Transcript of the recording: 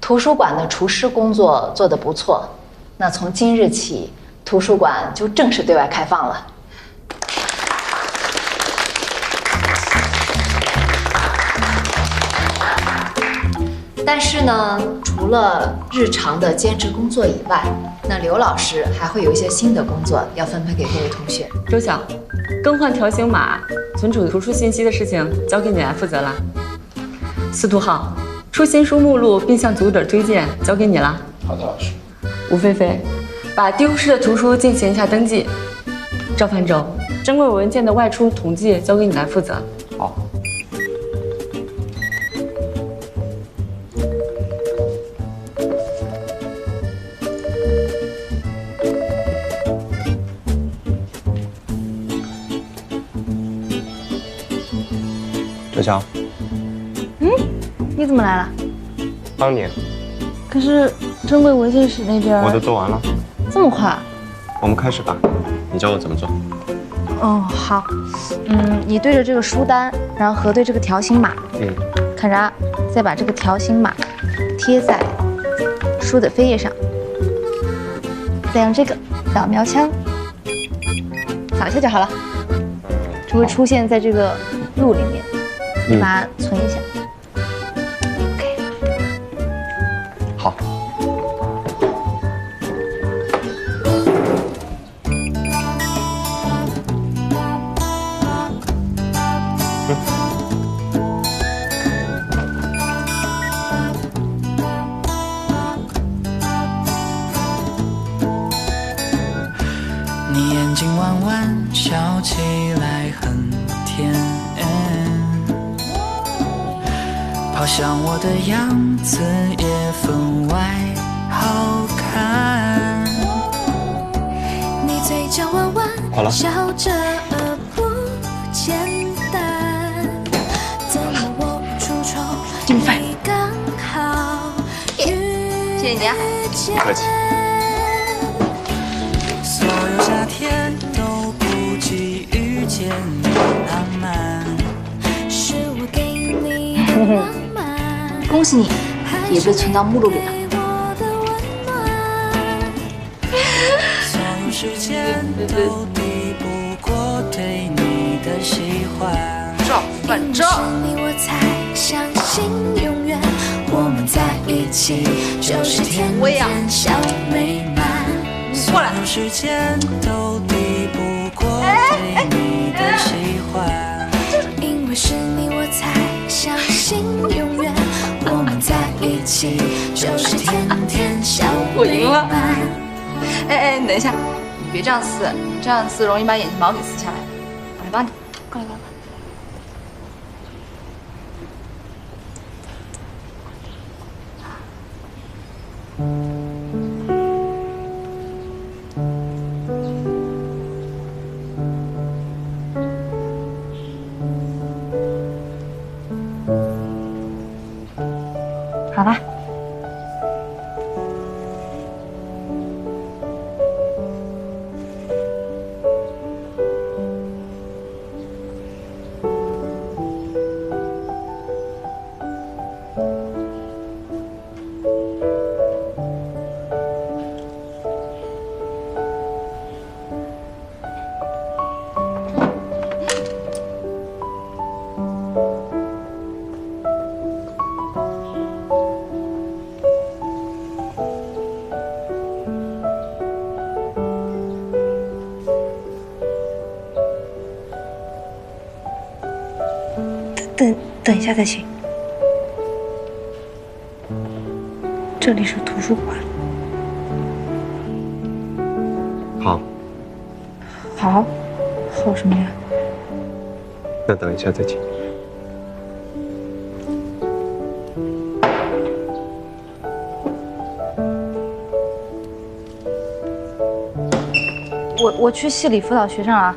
图书馆的厨师工作做得不错，那从今日起，图书馆就正式对外开放了。但是呢，除了日常的兼职工作以外，那刘老师还会有一些新的工作要分配给各位同学。周晓，更换条形码、存储图书信息的事情交给你来负责了。司徒浩，出新书目录并向读者推荐交给你了。好的，老师。吴菲菲，把丢失的图书进行一下登记。赵范舟，珍贵文件的外出统计交给你来负责。好。周强，你怎么来了？帮你，可是珍贵文献室那边我都做完了。这么快？我们开始吧，你教我怎么做。哦，好。你对着这个书单，然后核对这个条形码。看着啊，再把这个条形码贴在书的扉页上，再用这个扫描枪扫一下就好了，就会出现在这个录里面。你把它存一下。OK。好。你眼睛弯弯，笑起来很甜。好像我的样子也分外好看。你嘴角弯弯，笑着不简单。怎么握住手，你刚好遇见。谢谢你啊，不客气。所有夏天都不及遇见你浪漫，是我给你的浪漫。恭喜你，也被存到目录里了。所有时间都抵不过对你的喜欢。赵范舟，因为是你我才相信永远，我们在一起就是天天小美满。所有时间都抵不过对你的喜欢。因为是你我才相信永远，我们在一起就是天天小美满。哎，你等一下，你别这样撕，这样撕容易把眼睫毛给撕下来。我来帮你，过来。好吧。等一下再行。这里是图书馆。好。好什么呀？那等一下再请。我去系里辅导学生啊。